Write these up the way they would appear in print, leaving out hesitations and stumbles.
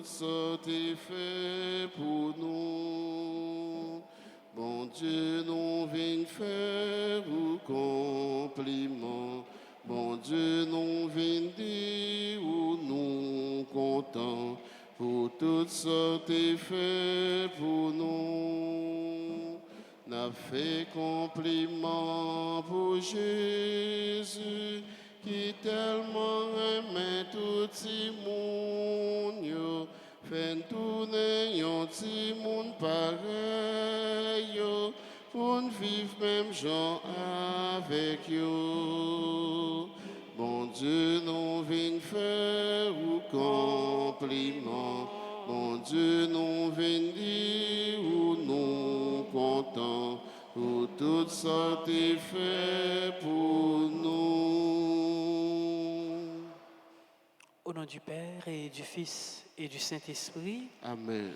tout ce que tu fait pour nous. Bon Dieu, nous venons faire vos compliments. Bon Dieu, nous venons dire où nous comptons pour tout ce que tu fait pour nous. N'a fait compliment pour Jésus qui tellement aimait tout le monde. Yo. Fait tourner un petit monde pareil yo, pour vivre même gens avec eux. Bon Dieu, nous venons faire vos compliments. Bon Dieu, nous venons dire où nous comptons pour tout ce que tu fait pour nous. Au nom du Père et du Fils et du Saint-Esprit, Amen.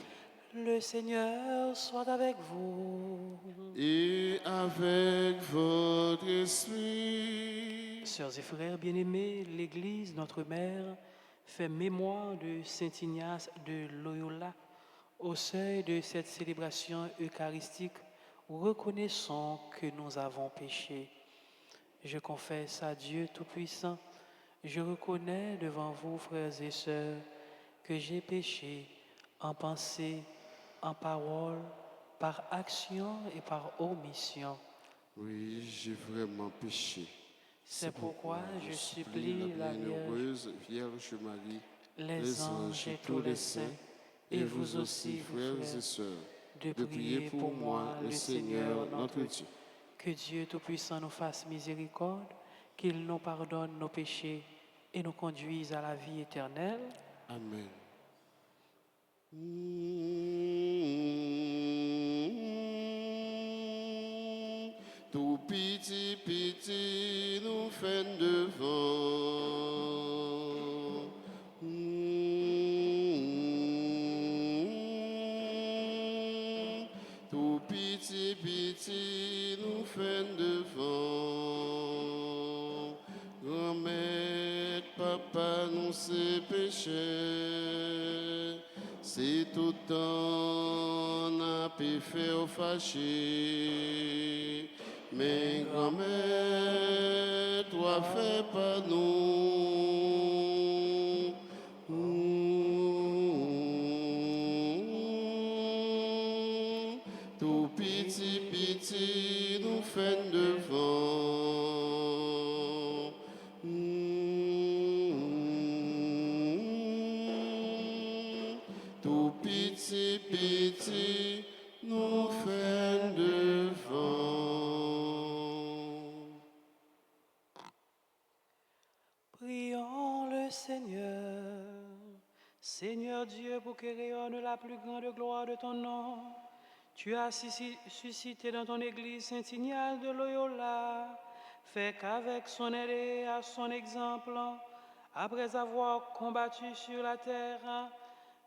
le Seigneur soit avec vous. Et avec votre esprit. Sœurs et frères bien-aimés, l'Église, notre mère, fait mémoire de Saint Ignace de Loyola. Au seuil de cette célébration eucharistique, reconnaissons que nous avons péché. Je confesse à Dieu Tout-Puissant, je reconnais devant vous, frères et sœurs, que j'ai péché en pensée, en parole, par action et par omission. Oui, j'ai vraiment péché. C'est pourquoi je supplie la bienheureuse Vierge Marie, les anges et tous les saints, et vous aussi, frères et sœurs, de prier pour moi, le Seigneur notre Dieu. Que Dieu Tout-Puissant nous fasse miséricorde, qu'il nous pardonne nos péchés et nous conduise à la vie éternelle. Amen. Tout petit nous fait devant. Tout petit nous fait devant. Grand-mère, papa, nous c'est péché. C'est tout temps n'a pu faire fâcher. Mais grand-mère, toi fais pas nous. Tout petit nous fait devant. Tout petit nous fait devant. Prions le Seigneur. Seigneur Dieu, pour que rayonne la plus grande gloire de ton nom, tu as suscité dans ton Église Saint Ignace de Loyola. Fais qu'avec son aide et à son exemple, après avoir combattu sur la terre,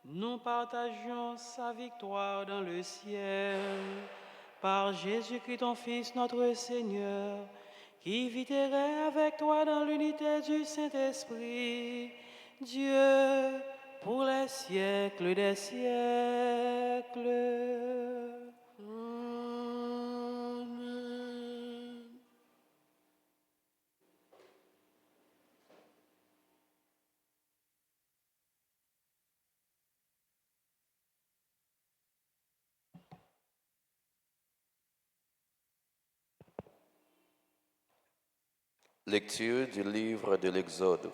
nous partagions sa victoire dans le ciel. Par Jésus-Christ, ton Fils, notre Seigneur, qui vit et règne avec toi dans l'unité du Saint-Esprit, Dieu, pour les siècles des siècles. Amen. Lecture du livre de l'Exode.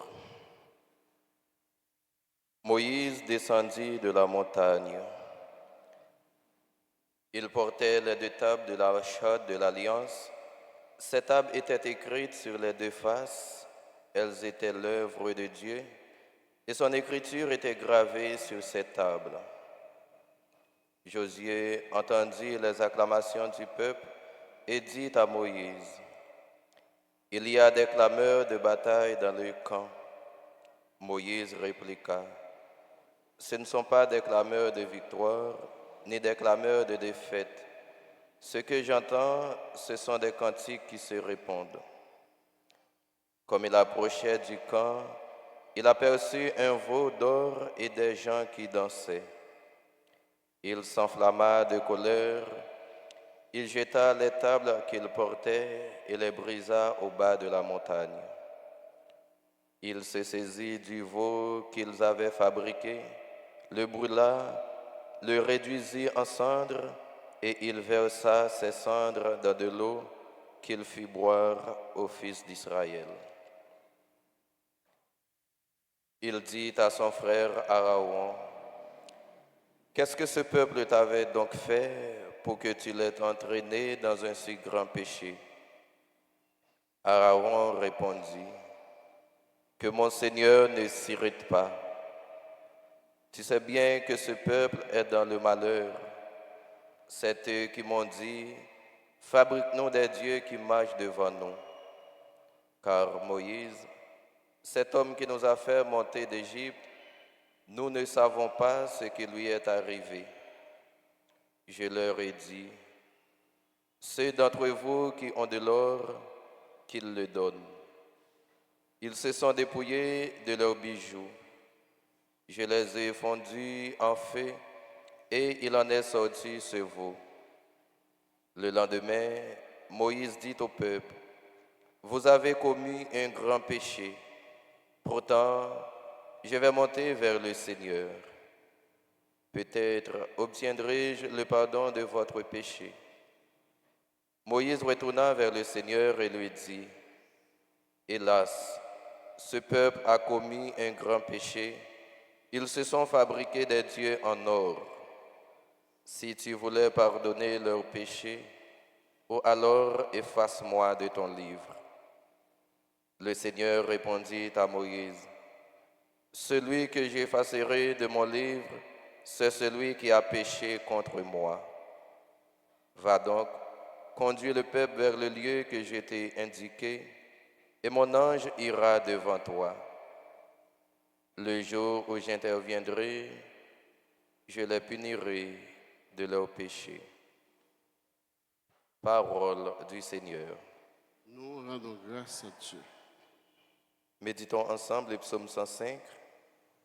Moïse descendit de la montagne. Il portait les deux tables de la charte de l'Alliance. Ces tables étaient écrites sur les deux faces. Elles étaient l'œuvre de Dieu et son écriture était gravée sur ces tables. Josué entendit les acclamations du peuple et dit à Moïse, « Il y a des clameurs de bataille dans le camp. » Moïse répliqua, « Ce ne sont pas des clameurs de victoire, ni des clameurs de défaite. Ce que j'entends, ce sont des cantiques qui se répondent. » Comme il approchait du camp, il aperçut un veau d'or et des gens qui dansaient. Il s'enflamma de colère, il jeta les tables qu'il portait et les brisa au bas de la montagne. Il se saisit du veau qu'ils avaient fabriqué, le brûla, le réduisit en cendres et il versa ces cendres dans de l'eau qu'il fit boire aux fils d'Israël. Il dit à son frère Aaron, « Qu'est-ce que ce peuple t'avait donc fait pour que tu l'aies entraîné dans un si grand péché ?» Aaron répondit, « Que mon Seigneur ne s'irrite pas. Tu sais bien que ce peuple est dans le malheur. C'est eux qui m'ont dit, « Fabrique-nous des dieux qui marchent devant nous. » Car Moïse, cet homme qui nous a fait monter d'Égypte, nous ne savons pas ce qui lui est arrivé. Je leur ai dit, ceux d'entre vous qui ont de l'or, qu'ils le donnent. Ils se sont dépouillés de leurs bijoux. Je les ai fondus en feu et il en est sorti ce veau. Le lendemain, Moïse dit au peuple, vous avez commis un grand péché. Pourtant, je vais monter vers le Seigneur. Peut-être obtiendrai-je le pardon de votre péché. Moïse retourna vers le Seigneur et lui dit, hélas, ce peuple a commis un grand péché. Ils se sont fabriqués des dieux en or. Si tu voulais pardonner leurs péchés, ou alors efface-moi de ton livre. Le Seigneur répondit à Moïse, celui que j'effacerai de mon livre, c'est celui qui a péché contre moi. Va donc, conduis le peuple vers le lieu que je t'ai indiqué, et mon ange ira devant toi. Le jour où j'interviendrai, je les punirai de leurs péchés. Parole du Seigneur. Nous rendons grâce à Dieu. Méditons ensemble le psaume 105.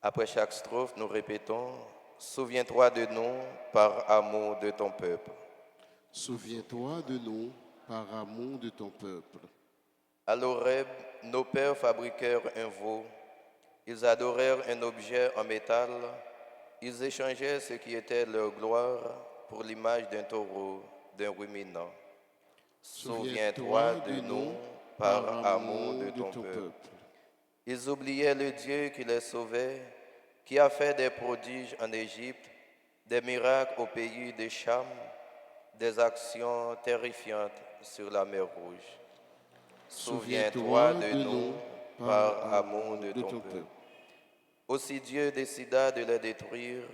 Après chaque strophe, nous répétons « Souviens-toi de nous par amour de ton peuple ». Souviens-toi de nous par amour de ton peuple. À l'Horeb, nos pères fabriquèrent un veau. Ils adorèrent un objet en métal. Ils échangeaient ce qui était leur gloire pour l'image d'un taureau, d'un ruminant. Souviens-toi de nous par amour de ton peuple. Ils oubliaient le Dieu qui les sauvait, qui a fait des prodiges en Égypte, des miracles au pays de Cham, des actions terrifiantes sur la mer Rouge. Souviens-toi de nous par amour de ton peuple. Aussi Dieu décida de les détruire.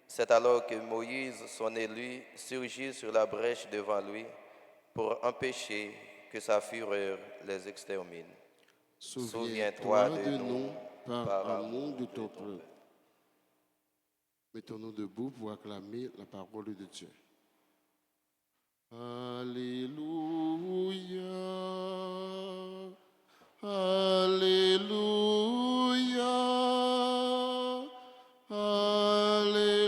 C'est alors que Moïse, son élu, surgit sur la brèche devant lui pour empêcher que sa fureur les extermine. Souviens-toi de nous par amour de ton peuple. Mettons-nous debout pour acclamer la parole de Dieu. Alléluia, Alléluia, Alléluia.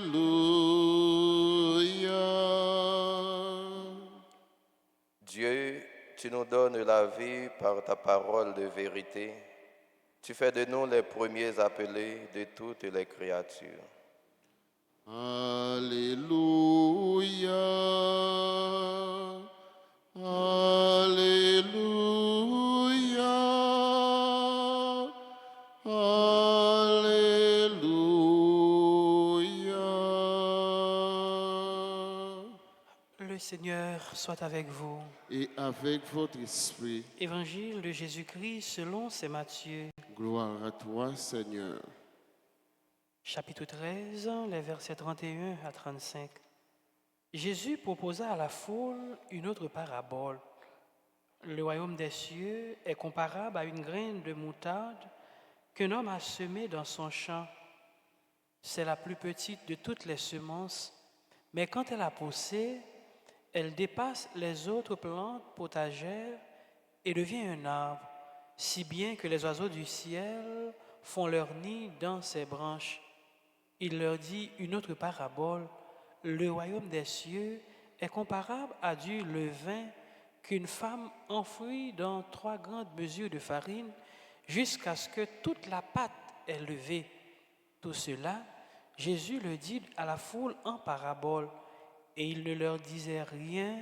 Dieu, tu nous donnes la vie par ta parole de vérité. Tu fais de nous les premiers appelés de toutes les créatures. Alléluia, Alléluia, Alléluia. Le Seigneur soit avec vous. Et avec votre esprit, Évangile de Jésus-Christ selon saint Matthieu. gloire à toi, Seigneur. Chapitre 13, les versets 31 à 35. Jésus proposa à la foule une autre parabole. Le royaume des cieux est comparable à une graine de moutarde qu'un homme a semée dans son champ. C'est la plus petite de toutes les semences, mais quand elle a poussé, elle dépasse les autres plantes potagères et devient un arbre, si bien que les oiseaux du ciel font leur nid dans ses branches. Il leur dit une autre parabole. Le royaume des cieux est comparable à du levain qu'une femme enfouit dans 3 grandes mesures de farine jusqu'à ce que toute la pâte est levée. Tout cela, Jésus le dit à la foule en parabole, et il ne leur disait rien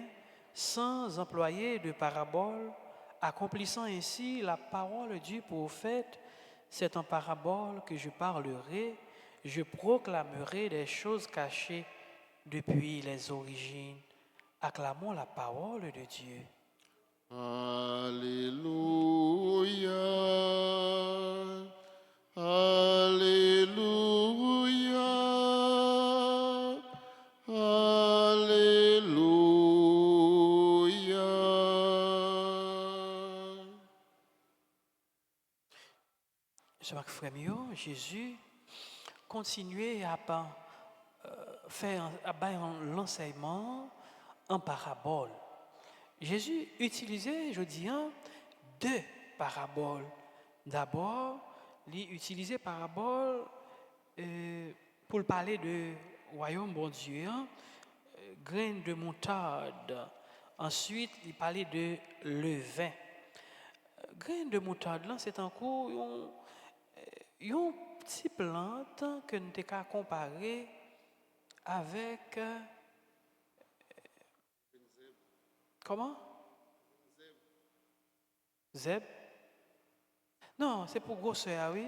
sans employer de parabole, accomplissant ainsi la parole du prophète. C'est en parabole que je parlerai, je proclamerai des choses cachées depuis les origines. Acclamons la parole de Dieu. Alléluia. Alléluia. Alléluia. Je crois que frère Mio, Jésus continuait à faire l'enseignement en parabole. Jésus utilisait, je dis, 2 paraboles. D'abord, il utilisait parabole pour parler de royaume bon Dieu, graines de moutarde. Ensuite, il parlait de levain. Graines de moutarde, là, c'est un coup, une petite plante que nous avons comparé avec. Comment? Zeb? Non, c'est pour grosseur, oui.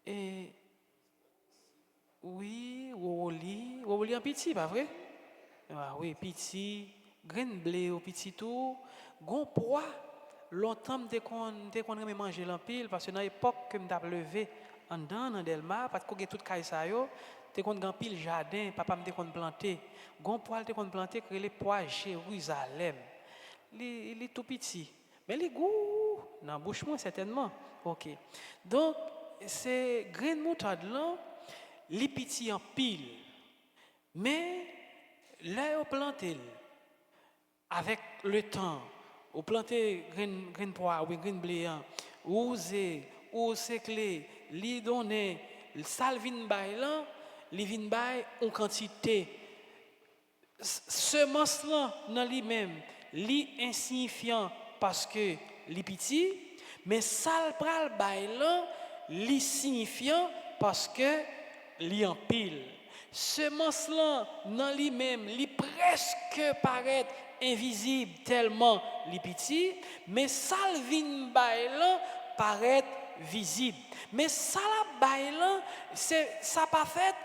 Et oui, Woli en petit, pas vrai? Ah, oui, petit, grain blé au petit tout, gon poids. Longtemps, dès qu'on aimait manger l'empile, parce que dans l'époque que je levé en dedans, dans Delma, parce que tout caille ça yo, dès qu'on a pile jardin, papa me qu'on planté, gon poil dès qu'on planté que les pois Jérusalem. Il est tout petit, mais les goûts dans la bouche moi certainement. OK. Donc ces graines de moutarde là, les petits en pile. Mais là on planté avec le temps, on planté graines pois ou graines blé, ou séclé, li donné salvin bay là, li vinn bay en quantité. Semence là dans lui-même, li insignifiant parce que li petit, mais sal pral bay là, li signifiant parce que li en pile. Semence là dans lui-même, li presque paraît invisible tellement li petit, mais sal vinn bay là paraît visible. Mais ça la bay là, ça pas fait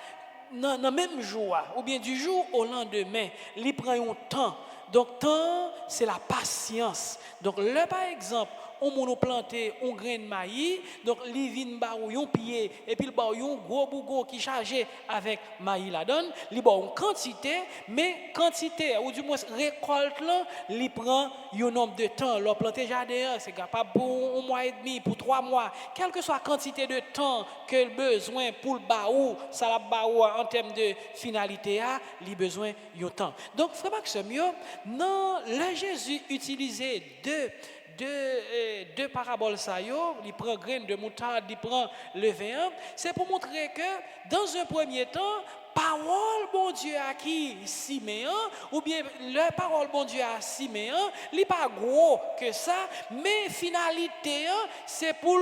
dans le même jour, ou bien du jour au lendemain, il prend un temps. Donc, temps, c'est la patience. Donc, là, par exemple, on a planté un grain de maïs, donc, il vient barou un pied, et puis il barou un gros bougon qui chargé avec maïs la donne, il barou une quantité, mais quantité, ou du moins récolte là, il prend un nombre de temps. Leur planter jardin, c'est capable pour 1 mois et demi, pour 3 mois, quelle que soit la quantité de temps que le besoin pour le barou, ça la barou en termes de finalité, il a besoin de temps. Donc, frère Maxime, non, là, Jésus utilisait deux paraboles ça yo, il prend graines de moutarde, il prend le vin, c'est pour montrer que dans un premier temps, parole bon Dieu à qui Siméon, ou bien la parole bon Dieu à Siméon, il n'est pas gros que ça, mais finalité, c'est pour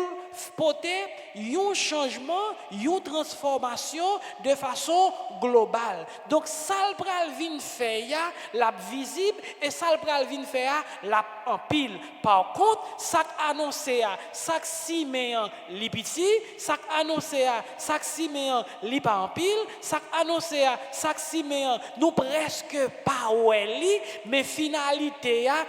porter un changement, une transformation de façon globale. Donc, ça le pral vin faire la visible et ça le pral vin faire la en pile. Par contre, ça annoncé à ça Siméon li petit, ça annoncé à ça Siméon li pas en pile, ça annoncé à ça Siméon nous presque pas oueli, mais finalité a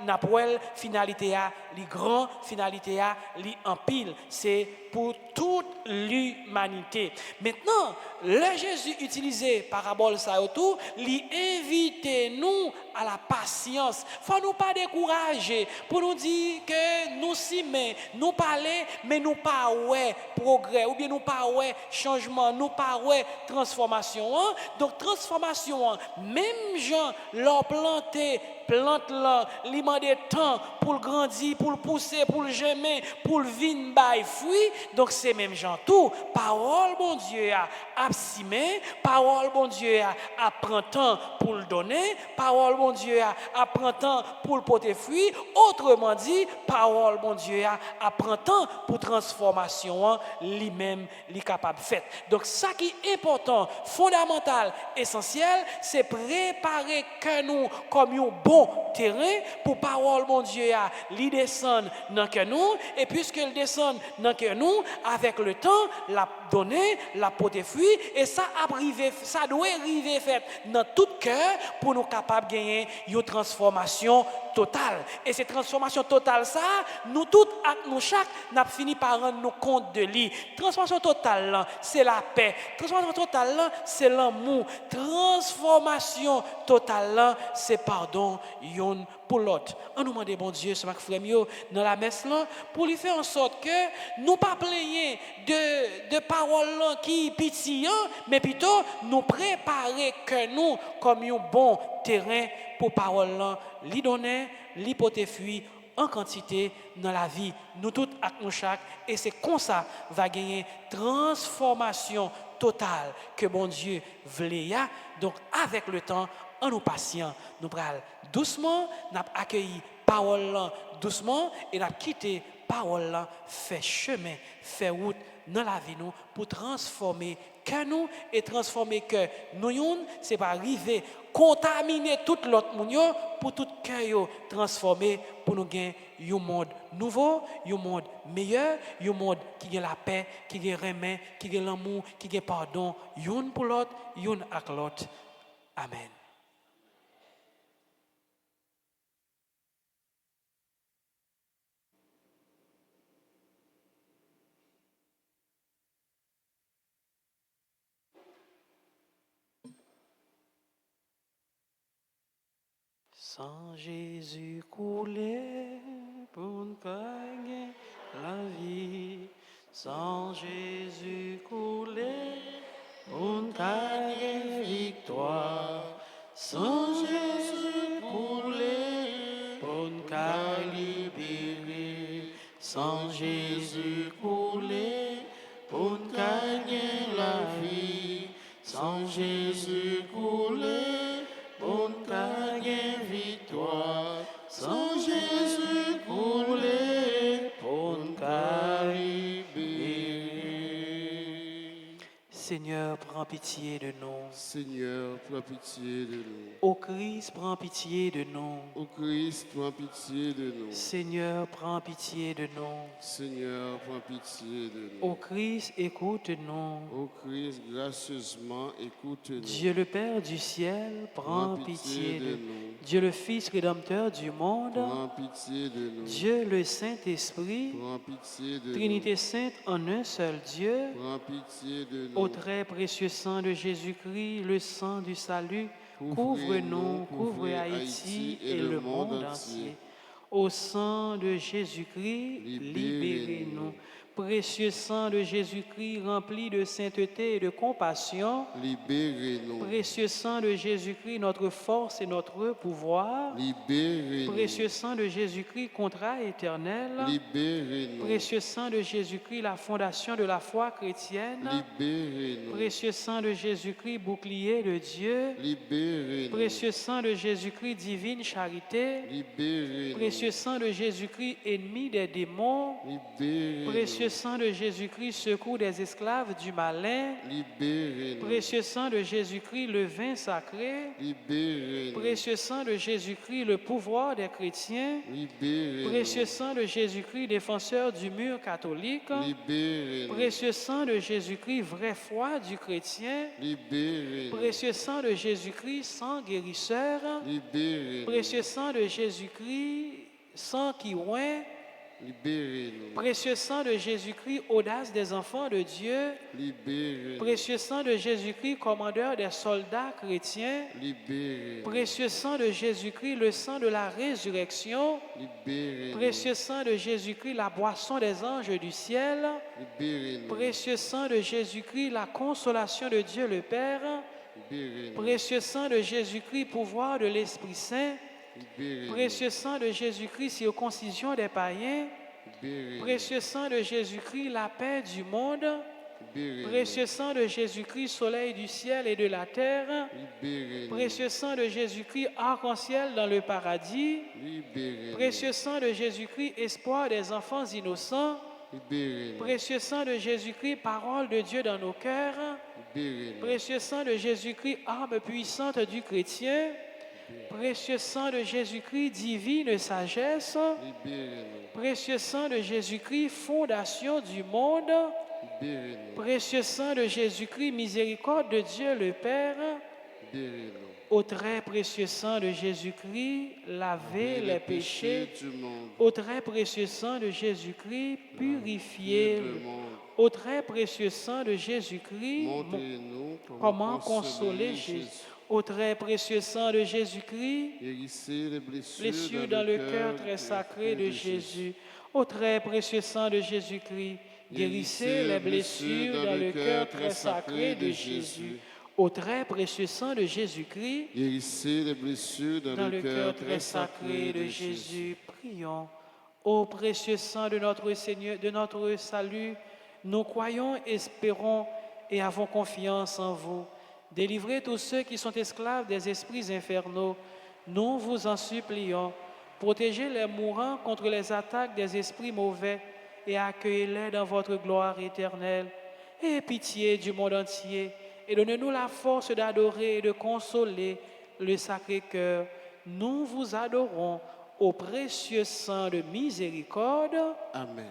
n'a pas finalité a li grand, finalité a li en pile, c'est pour toute l'humanité. Maintenant, le Jésus utilisé parabole ça autour, li invite nous à la patience. Faut nous pas décourager pour nous dire que nous si mais nous parler mais nous pas ouais progrès ou bien nous pas ouais changement, nous pas ouais transformation. Donc transformation, même gens leur planter plante là, li demande temps pour grandir, pour le pousser, pour le gemer, pour le vin bail fruit. Donc c'est même gens tout. Parole bon Dieu a absimé, parole bon Dieu a prend temps pour le donner, parole bon Dieu a prend temps pour le porter fruit. Autrement dit, parole bon Dieu a prend temps pour transformation lui-même li capable fait. Donc ça qui est important, fondamental, essentiel, c'est préparer que nous comme un bon terrain pour parole mon Dieu li descendre dans que nous et puisque il descend dans que nous avec le temps la donner la porter fruit et ça arriver ça doit arriver fait dans tout cœur pour nous capable gagner une transformation totale et cette transformation totale ça nous toutes nous chaque n'a fini par rendre nous compte de lui. Transformation totale là, c'est la paix, transformation totale là, c'est l'amour, transformation totale là, c'est pardon yon pour l'autre. On nous demande bon Dieu ce frère dans la messe là pour lui faire en sorte que nous pas plaigner de paroles là qui pétillant mais plutôt nous préparer que nous comme un bon terrain pour paroles là lui donner lui porter fruit en quantité dans la vie nous toutes à nous chaque et c'est comme ça va gagner transformation totale que bon Dieu voulait donc avec le temps en nous patient nous pral doucement n'a accueilli parole là doucement et n'a quitté parole là fait chemin fait route dans la vie nous pour transformer que nous et transformer que nous c'est pas arriver contaminer tout l'autre monde pour tout cœur transformer pour nous gagner un monde nouveau, un monde meilleur, un monde qui a la paix, qui a remède, qui a l'amour, qui a pardon, un pour l'autre, un avec l'autre. Amen. Sans Jésus coulé pour gagner la vie, sans Jésus coulé pour gagner victoire, sans Jésus coulé pour gagner libérer, sans Jésus coulé pour gagner la vie, sans Jésus coulé pour gagner victoire, sans Jésus coulé pour gagner libérer. Seigneur, prends pitié de nous. Seigneur, prends pitié de nous. Ô Christ, prends pitié de nous. Ô Christ, prends pitié de nous. Seigneur, prends pitié de nous. Seigneur, prends pitié de nous. Ô Christ, écoute-nous. Ô Christ, gracieusement, écoute-nous. Dieu le Père du ciel, prends pitié de nous. Dieu le Fils rédempteur du monde, Prends pitié de nous. Dieu le Saint-Esprit, Prends pitié de Trinité nous. sainte en un seul Dieu, Prends pitié de nous. au très précieux sang de Jésus-Christ, le sang du salut, couvre-nous, couvre Haïti et le monde entier. Au sang de Jésus-Christ, libérez-nous. Précieux sang de Jésus-Christ, rempli de sainteté et de compassion. Libérez-nous. Précieux sang de Jésus-Christ, notre force et notre pouvoir. Libérez-nous. Précieux sang de Jésus-Christ, contrat éternel. Libérez-nous. Précieux sang de Jésus-Christ, la fondation de la foi chrétienne. Libérez-nous. Précieux sang de Jésus-Christ, bouclier de Dieu. Libérez-nous. Précieux sang de Jésus-Christ, divine charité. Libérez-nous. Précieux sang de Jésus-Christ, ennemi des démons. Libérez-nous. Précieux sang de Jésus-Christ, secours des esclaves du malin. Libérez-nous. Précieux sang de Jésus-Christ, le vin sacré. Libérez-nous. Précieux sang de Jésus-Christ, le pouvoir des chrétiens. Libérez-nous. Précieux sang de Jésus-Christ, défenseur du mur catholique. Libérez-nous. Précieux sang de Jésus-Christ, vraie foi du chrétien. Libérez-nous. Précieux sang de Jésus-Christ, sang guérisseur. Libérez-nous. Précieux sang de Jésus-Christ, sang qui oint. Libérez-nous. Précieux sang de Jésus-Christ, audace des enfants de Dieu. Libérez-nous. Précieux sang de Jésus-Christ, commandeur des soldats chrétiens. Libérez-nous. Précieux sang de Jésus-Christ, le sang de la résurrection. Libérez-nous. Précieux sang de Jésus-Christ, la boisson des anges du ciel. Libérez-nous. Précieux sang de Jésus-Christ, la consolation de Dieu le Père. Libérez-nous. Précieux sang de Jésus-Christ, pouvoir de l'Esprit Saint. libérez-nous, Précieux sang de Jésus-Christ, circoncision des païens. libérez-nous, Précieux sang de Jésus-Christ, la paix du monde. libérez-nous, Précieux sang de Jésus-Christ, soleil du ciel et de la terre. libérez-nous, Précieux sang de Jésus-Christ, arc-en-ciel dans le paradis. libérez-nous, Précieux sang de Jésus-Christ, espoir des enfants innocents. libérez-nous, Précieux sang de Jésus-Christ, parole de Dieu dans nos cœurs. libérez-nous, Précieux sang de Jésus-Christ, arme puissante du chrétien. Précieux sang de Jésus-Christ, divine sagesse. libérez-nous, Précieux sang de Jésus-Christ, fondation du monde. libérez-nous, Précieux sang de Jésus-Christ, miséricorde de Dieu le Père. libérez-nous. Au très précieux sang de Jésus-Christ, lavez les péchés. du monde, Au très précieux sang de Jésus-Christ, purifiez. le monde. Au très précieux sang de Jésus-Christ, Montrez-nous comment consoler Jésus. Au très précieux sang de Jésus-Christ, Guérissez les blessures dans le cœur très sacré de Jésus. Au très précieux sang de Jésus-Christ, guérissez les blessures dans le cœur très sacré de Jésus. Au très précieux sang de Jésus-Christ, Guérissez les blessures dans le cœur très sacré de Jésus. Prions. Ô précieux sang de notre Seigneur, de notre salut, nous croyons, espérons et avons confiance en vous. Délivrez tous ceux qui sont esclaves des esprits infernaux. Nous vous en supplions. Protégez les mourants contre les attaques des esprits mauvais et accueillez-les dans votre gloire éternelle. Ayez pitié du monde entier et donnez-nous la force d'adorer et de consoler le Sacré-Cœur. Nous vous adorons au précieux sang de miséricorde. Amen.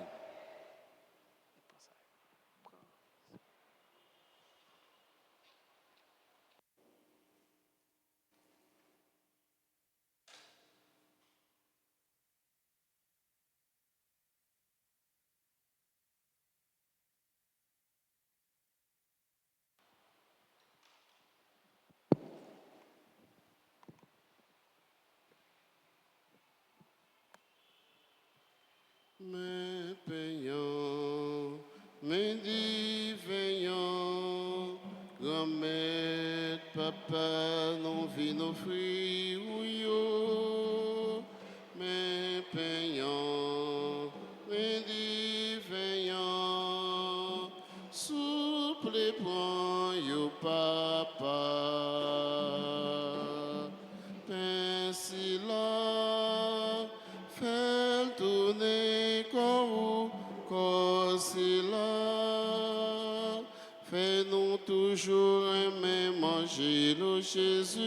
Mes payants, mes veillants, grand-mère, papa, non vin nos fruits, ou yo. Mes payants, mes veillants, souple point, yo papa. Ainsi là, fais tourner comme là, fais-nous toujours aimer manger le Jésus,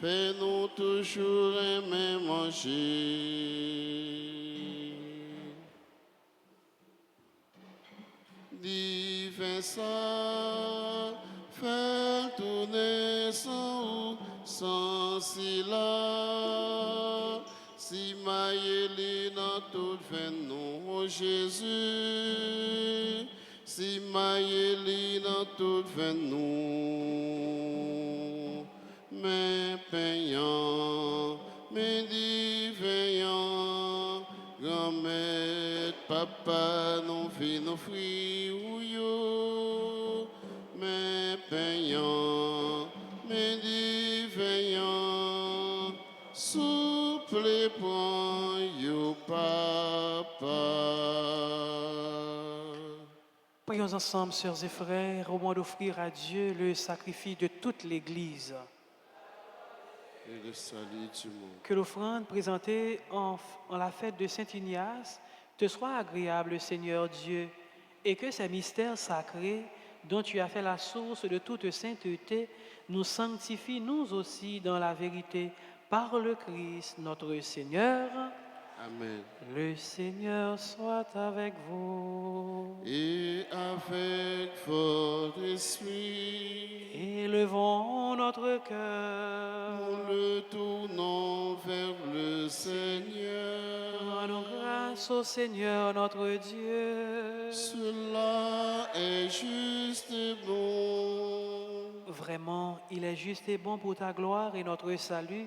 fais-nous toujours aimer manger. Divin ça, fais tourner sans cela. Si maïli dans toute fin nous, Jésus. Si maïli dans toute fin nous. Mes payants, mes veillants, grand-mère, papa, non fit nos fruits, ou yo. Mes payants, mes veillants, souple point, yo papa. Prions ensemble, sœurs et frères, au moment d'offrir à Dieu le sacrifice de toute l'Église. Et le salut du monde. Que l'offrande présentée en la fête de Saint Ignace te soit agréable, Seigneur Dieu, et que ces mystères sacrés, dont tu as fait la source de toute sainteté, nous sanctifient nous aussi dans la vérité, par le Christ notre Seigneur. Amen. Le Seigneur soit avec vous. Et avec votre esprit, Élevons notre cœur. nous le tournons vers le Seigneur. Rendons grâce au Seigneur notre Dieu. Cela est juste et bon. Vraiment, il est juste et bon pour ta gloire et notre salut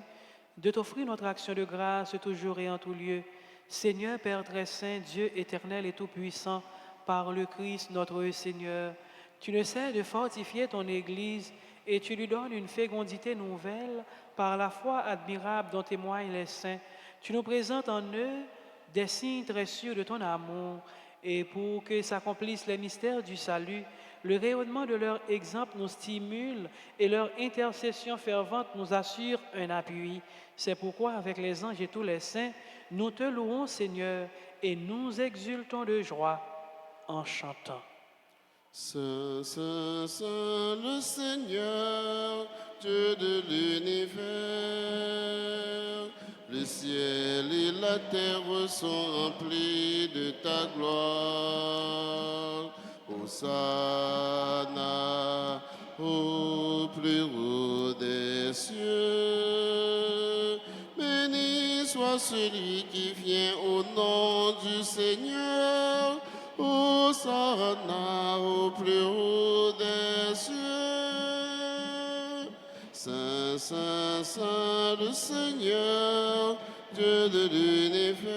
de t'offrir notre action de grâce toujours et en tout lieu. Seigneur, Père très saint, Dieu éternel et tout-puissant, par le Christ notre Seigneur, tu ne cesses de fortifier ton Église et tu lui donnes une fécondité nouvelle par la foi admirable dont témoignent les saints. Tu nous présentes en eux des signes très sûrs de ton amour, et pour que s'accomplissent les mystères du salut, le rayonnement de leur exemple nous stimule et leur intercession fervente nous assure un appui. C'est pourquoi, avec les anges et tous les saints, nous te louons, Seigneur, et nous exultons de joie en chantant. Saint, Saint, Saint, le Seigneur, Dieu de l'univers. Le ciel et la terre sont remplis de ta gloire. Hosanna au plus haut des cieux. Béni soit celui qui vient au nom du Seigneur. Hosanna au plus haut des cieux. Saint, Saint, Saint, le Seigneur, Dieu de l'univers.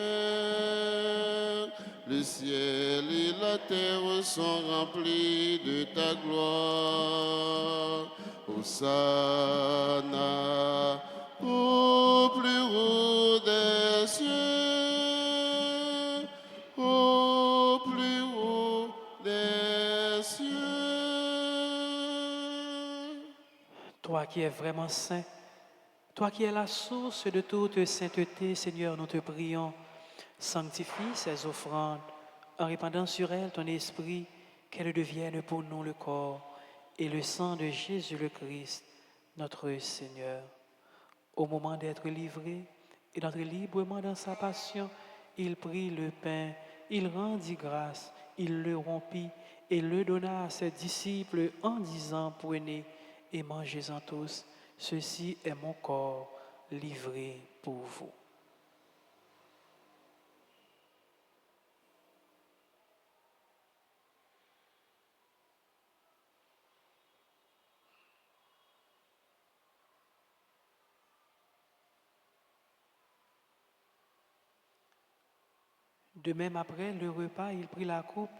Le ciel et la terre sont remplis de ta gloire. Hosanna au plus haut des cieux. Au plus haut des cieux. Toi qui es vraiment saint, toi qui es la source de toute sainteté, Seigneur, nous te prions, sanctifie ces offrandes en répandant sur elles ton esprit, qu'elles deviennent pour nous le corps et le sang de Jésus le Christ, notre Seigneur. Au moment d'être livré et d'entrer librement dans sa passion, il prit le pain, il rendit grâce, il le rompit et le donna à ses disciples en disant, prenez et mangez-en tous, ceci est mon corps livré pour vous. De même, après le repas, il prit la coupe.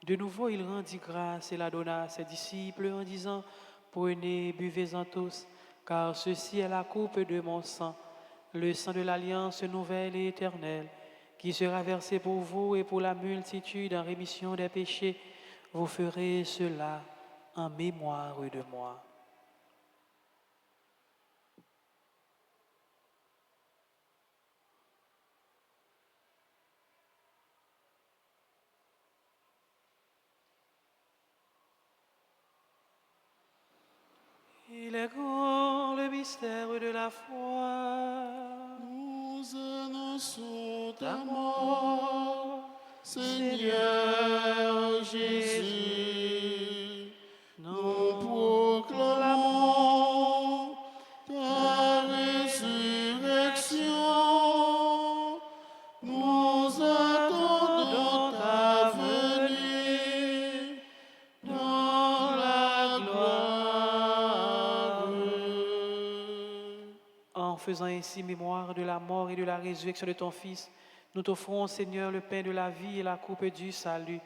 De nouveau, il rendit grâce et la donna à ses disciples en disant, prenez, buvez-en tous, car ceci est la coupe de mon sang, le sang de l'alliance nouvelle et éternelle, qui sera versé pour vous et pour la multitude en rémission des péchés. Vous ferez cela en mémoire de moi. Il est grand le mystère de la foi. Nous annonçons ta mort, Seigneur Jésus. Nous proclamons ta résurrection. Nous attendons ta venue dans la gloire. En faisant ainsi mémoire de la mort et de la résurrection de ton Fils, nous t'offrons, Seigneur, le pain de la vie et la coupe du salut,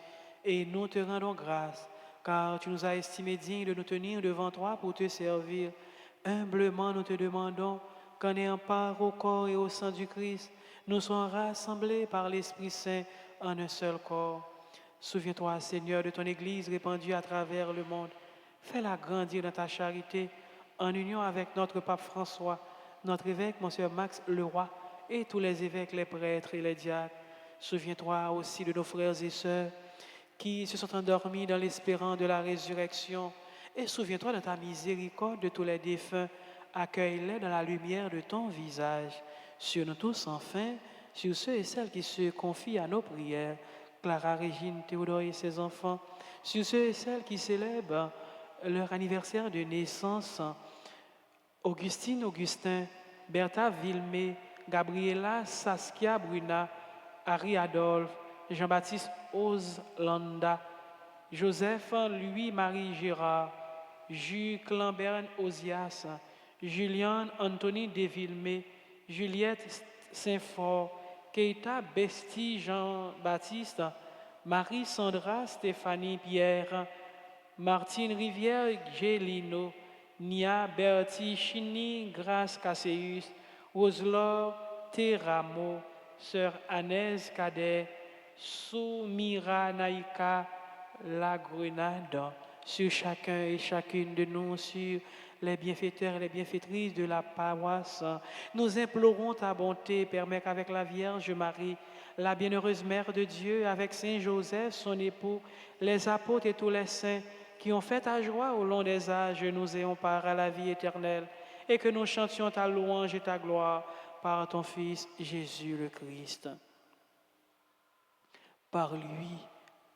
et nous te rendons grâce, car tu nous as estimés dignes de nous tenir devant toi pour te servir. Humblement, nous te demandons qu'en ayant part au corps et au sang du Christ, nous soyons rassemblés par l'Esprit Saint en un seul corps. Souviens-toi, Seigneur, de ton Église répandue à travers le monde. Fais-la grandir dans ta charité, en union avec notre pape François, notre évêque, Monseigneur Max Leroy, et tous les évêques, les prêtres et les diacres. Souviens-toi aussi de nos frères et sœurs qui se sont endormis dans l'espérance de la résurrection. Et souviens-toi de ta miséricorde de tous les défunts. Accueille-les dans la lumière de ton visage. Sur nous tous, enfin, sur ceux et celles qui se confient à nos prières, Clara, Régine, Théodore et ses enfants, sur ceux et celles qui célèbrent leur anniversaire de naissance, Augustine, Augustin, Bertha, Vilmé, Gabriela, Saskia, Bruna, Harry, Adolphe, Jean-Baptiste, Oslanda, Joseph, Louis, Marie, Gérard, Jules, Clambert, Osias, Julien, Anthony, Desvilmé, Juliette, Saint-Fort, Keita, Besti, Jean-Baptiste, Marie, Sandra, Stéphanie, Pierre, Martine, Rivière, Gélino, Nia Berticini, Grace Casseus, Roselor Teramo, Sœur Anès Cadet, Soumira Naïka, La Grenade, sur chacun et chacune de nous, sur les bienfaiteurs et les bienfaitrices de la paroisse. Nous implorons ta bonté, permets qu'avec la Vierge Marie, la bienheureuse Mère de Dieu, avec Saint Joseph, son époux, les apôtres et tous les saints qui ont fait ta joie au long des âges, nous ayons part à la vie éternelle et que nous chantions ta louange et ta gloire par ton Fils Jésus le Christ. Par lui,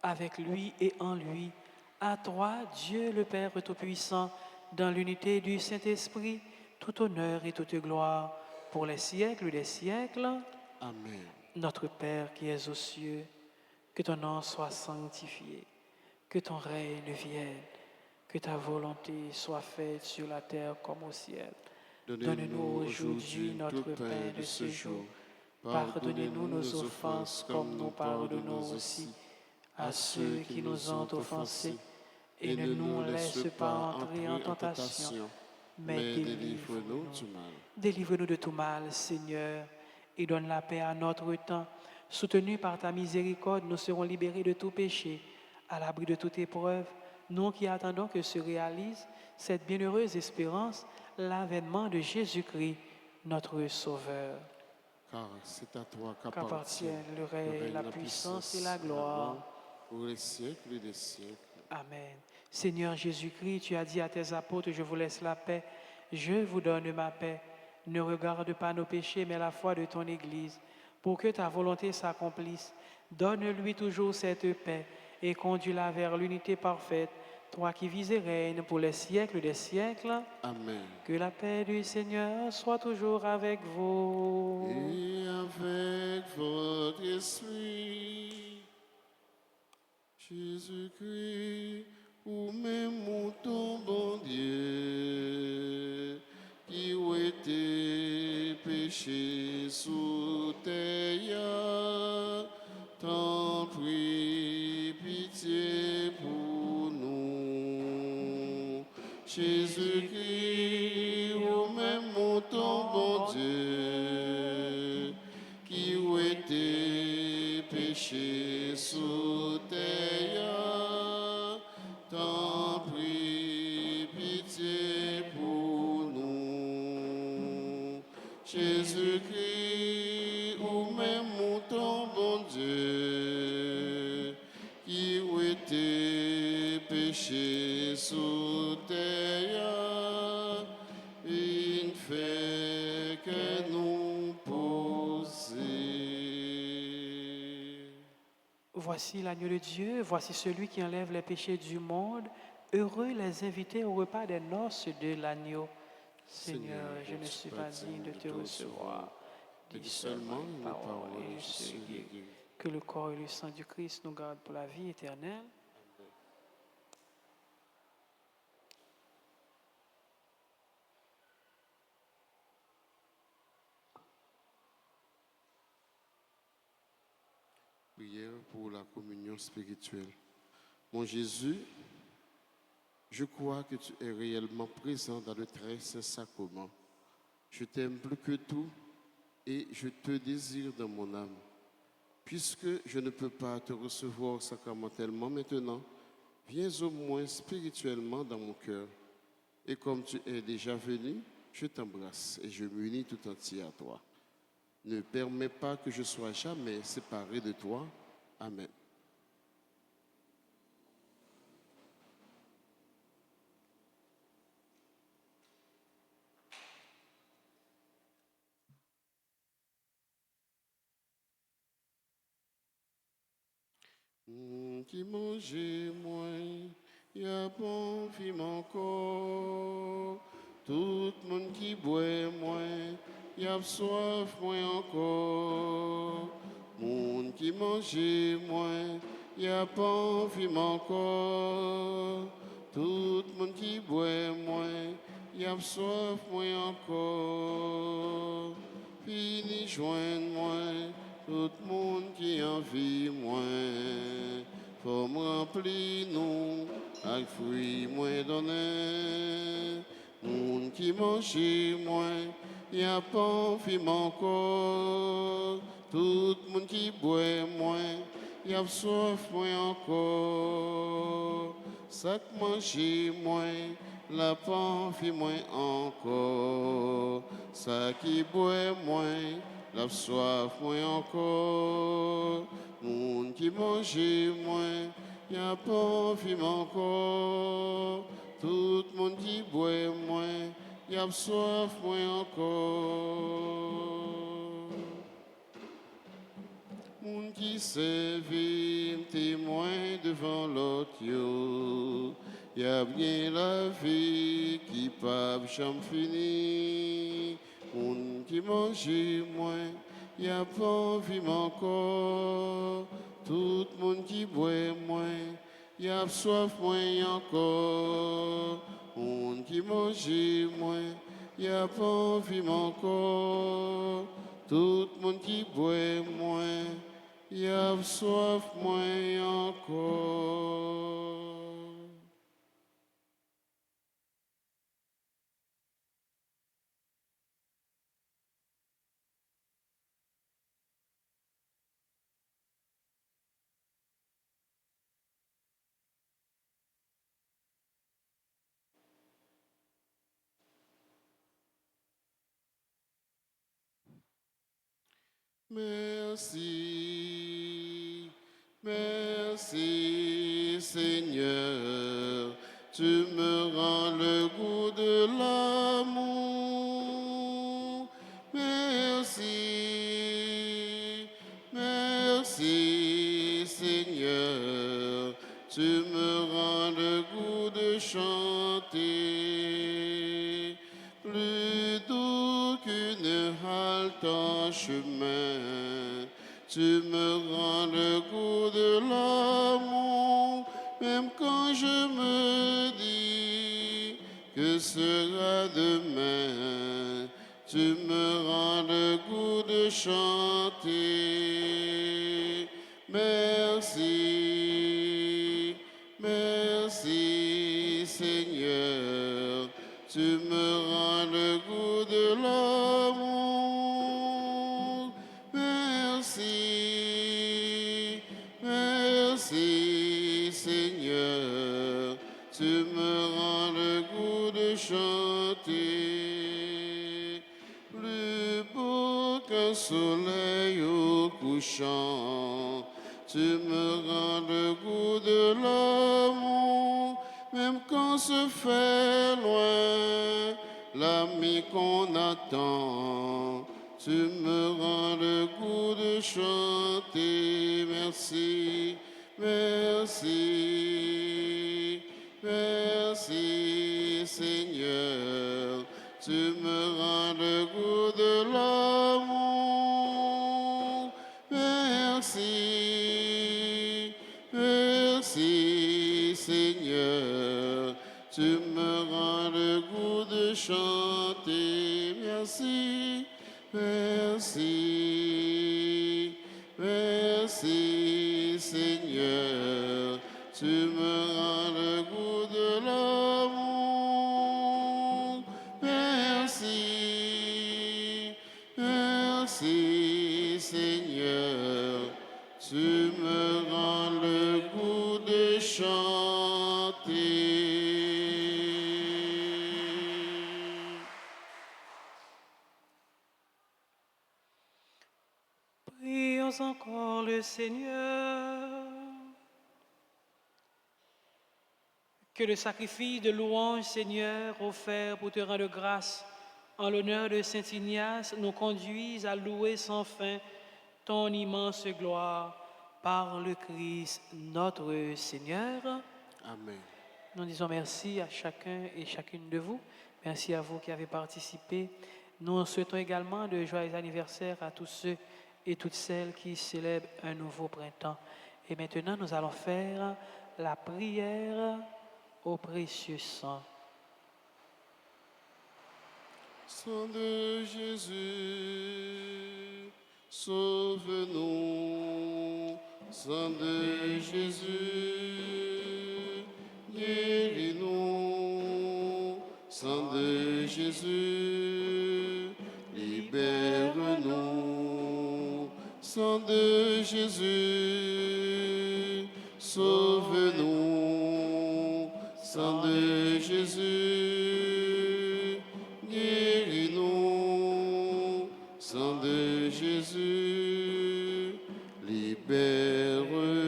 avec lui et en lui, à toi, Dieu le Père Tout-Puissant, dans l'unité du Saint-Esprit, tout honneur et toute gloire pour les siècles des siècles. Amen. Notre Père qui es aux cieux, que ton nom soit sanctifié, que ton règne vienne, que ta volonté soit faite sur la terre comme au ciel. Donne-nous aujourd'hui notre pain de ce jour. Pardonnez-nous nos offenses comme nous pardonnons aussi à ceux qui nous ont offensés. Et ne nous laisse pas entrer en tentation, mais délivre-nous du mal. Délivre-nous de tout mal, Seigneur, et donne la paix à notre temps. Soutenus par ta miséricorde, nous serons libérés de tout péché, à l'abri de toute épreuve, nous qui attendons que se réalise cette bienheureuse espérance, l'avènement de Jésus-Christ, notre Sauveur. Car c'est à toi Qu'appartiennent le règne, la puissance et la gloire pour les siècles des siècles. Amen. Seigneur Jésus-Christ, tu as dit à tes apôtres, je vous laisse la paix, je vous donne ma paix. Ne regarde pas nos péchés, mais la foi de ton Église. Pour que ta volonté s'accomplisse, donne-lui toujours cette paix et conduis-la vers l'unité parfaite, toi qui vis et règnes pour les siècles des siècles. Amen. Que la paix du Seigneur soit toujours avec vous. Et avec votre esprit, Jésus-Christ, ou même mouton bon Dieu, qui ont été péchés sous terre, t'en prie pitié pour nous. Jésus-Christ, ou même mouton bon Dieu, qui ont été péchés sous terre, t'en prie pitié pour nous. Jésus-Christ, ou même mouton bon Dieu, qui ont été péchés sous terre, il fait que nous poser. Voici l'agneau de Dieu, voici celui qui enlève les péchés du monde. Heureux les invités au repas des noces de l'agneau. Seigneur, je ne suis pas digne de te recevoir. Dis seulement une parole et je serai guéri. Que le corps et le sang du Christ nous gardent pour la vie éternelle. Prière pour la communion spirituelle. Mon Jésus, je crois que tu es réellement présent dans le très saint sacrement. Je t'aime plus que tout et je te désire dans mon âme. Puisque je ne peux pas te recevoir sacramentellement maintenant, viens au moins spirituellement dans mon cœur. Et comme tu es déjà venu, je t'embrasse et je m'unis tout entier à toi. Ne permets pas que je sois jamais séparé de toi. Amen. Qui mangeait moins, y a bon film encore. Tout le monde qui boit moins, y a soif moins encore. Monde qui mangeait moins, y a bon film encore. Tout le monde qui boit moins, y a soif moins encore. Fini joindre moins. Tout le monde qui en vit moins, faut me remplir nous, avec fruits moins donnés. Moun qui mange moins, y a pas envie encore. Tout moun qui boit moins, y a soif moins encore. Ça qui mange moins, la pas envie moins encore. Ça qui boit moins, la soif moins encore. Moun qui mange moins, y a pas envie encore. Tout le monde qui boit moins, y a soif moins encore. Moun qui servit témoin devant l'autre, y a bien la vie qui pas jamais fini. Moun qui mange moins, y a pas envie encore. Tout le monde qui boit moins, y a soif moins encore. Moun qui mange moins, y a pas envie encore. Tout le monde qui boit moins, y a soif moins encore. Merci, merci Seigneur, tu me rends le goût de l'amour. Merci, merci Seigneur, tu me rends le goût de chanter. Plus doux qu'une halte en chemin, tu me rends le goût de l'amour, même quand je me dis que sera demain, tu me rends le goût de chanter. Merci, merci Seigneur, tu me rends le goût de l'amour. Merci, merci Seigneur, tu me rends le goût de chanter. Plus beau qu'un soleil au couchant, tu me rends le goût de l'amour. Même quand se fait loin, l'ami qu'on attend, tu me rends le goût de chanter. Merci, merci, merci Seigneur, tu me rends le goût de l'amour. Merci, merci Seigneur, tu me rends le goût de chanter. Merci, merci, merci Seigneur, tu me rends le goût de l'amour. Merci, merci Seigneur, tu me rends le goût de chanter. Prions encore le Seigneur. Que le sacrifice de louange, Seigneur, offert pour te rendre grâce en l'honneur de Saint Ignace nous conduise à louer sans fin ton immense gloire par le Christ notre Seigneur. Amen. Nous disons merci à chacun et chacune de vous. Merci à vous qui avez participé. Nous souhaitons également de joyeux anniversaires à tous ceux et toutes celles qui célèbrent un nouveau printemps. Et maintenant, nous allons faire la prière au précieux sang. Sang de Jésus, sauve-nous. Sang de Jésus, guéris-nous. Sang de Jésus, libère-nous. Sang de Jésus, sauve-nous. Sang de Jésus, guéris-nous. Sang de Jésus, libère-nous.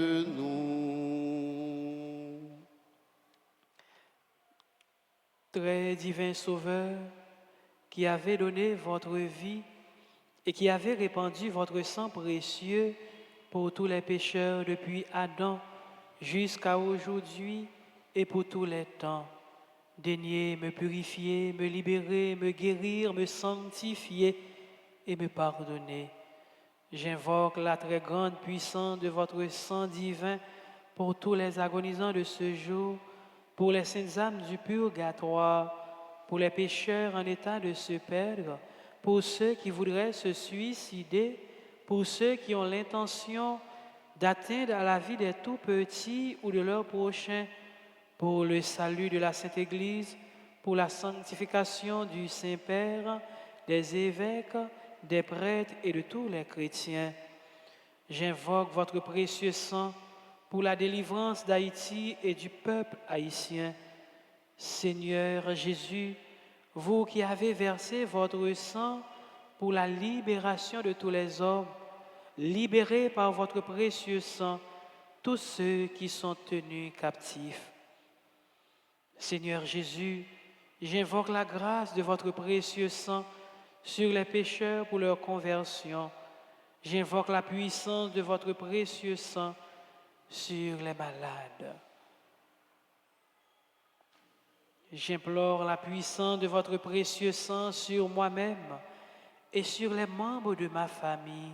Très divin Sauveur, qui avez donné votre vie et qui avez répandu votre sang précieux pour tous les pécheurs depuis Adam jusqu'à aujourd'hui et pour tous les temps. Daignez me purifier, me libérer, me guérir, me sanctifier et me pardonner. J'invoque la très grande puissance de votre sang divin pour tous les agonisants de ce jour, pour les saintes âmes du purgatoire, pour les pécheurs en état de se perdre, pour ceux qui voudraient se suicider, pour ceux qui ont l'intention d'atteindre à la vie des tout-petits ou de leurs prochains, pour le salut de la Sainte Église, pour la sanctification du Saint-Père, des évêques, des prêtres et de tous les chrétiens. J'invoque votre précieux sang pour la délivrance d'Haïti et du peuple haïtien. Seigneur Jésus, vous qui avez versé votre sang pour la libération de tous les hommes, libérez par votre précieux sang tous ceux qui sont tenus captifs. Seigneur Jésus, j'invoque la grâce de votre précieux sang sur les pécheurs pour leur conversion. J'invoque la puissance de votre précieux sang sur les malades. J'implore la puissance de votre précieux sang sur moi-même et sur les membres de ma famille.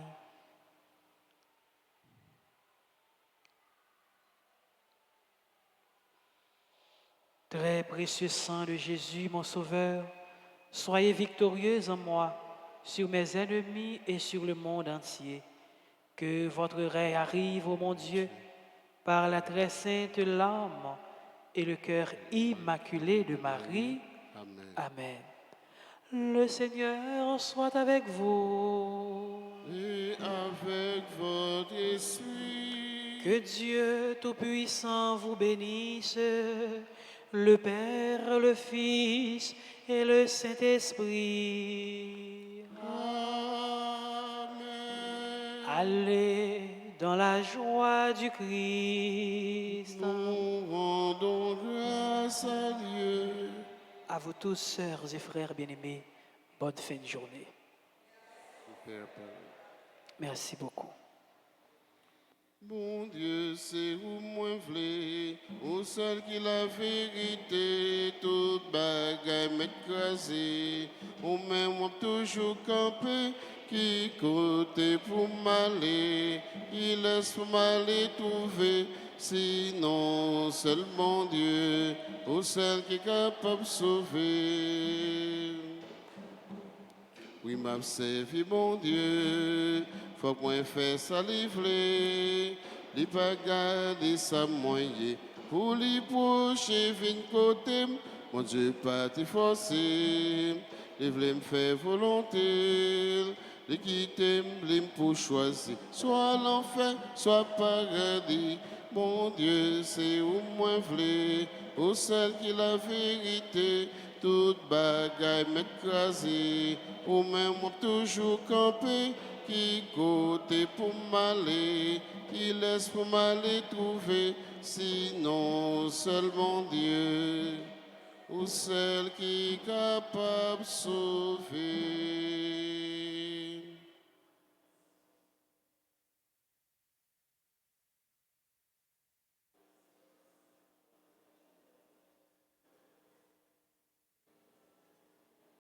Très précieux sang de Jésus, mon Sauveur, soyez victorieux en moi, sur mes ennemis et sur le monde entier. Que votre règne arrive, ô mon Dieu, par la très sainte larme et le cœur immaculé de Marie. Amen. Amen. Le Seigneur soit avec vous. Et avec votre esprit. Que Dieu Tout-Puissant vous bénisse, le Père, le Fils et le Saint-Esprit. Amen. Allez dans la joie du Christ. Nous rendons grâce à Dieu. À vous tous, sœurs et frères bien-aimés, bonne fin de journée. Père, Père. Merci beaucoup. Bon Dieu, c'est où moi v'lais, au seul qui la vérité, toute bagaille m'écraser, au même moi toujours campé, qui côté pour m'aller, il laisse pour m'aller trouver, sinon seul mon Dieu, au seul qui est capable de sauver. Oui, m'a servi, mon Dieu, faut que moi fasse ça livrer, li pas garder ça moyen, pour li procher vin côté, mon Dieu pas te forcer, li vle me faire volonté, li quitter li pour choisir, soit l'enfer, soit paradis, mon Dieu c'est où moi vle, au seul qui la vérité, toute bagaille m'écraser, ou même toujours campé, qui côté pour m'aller, qui laisse pour m'aller trouver, sinon seulement Dieu, ou celle qui est capable de sauver.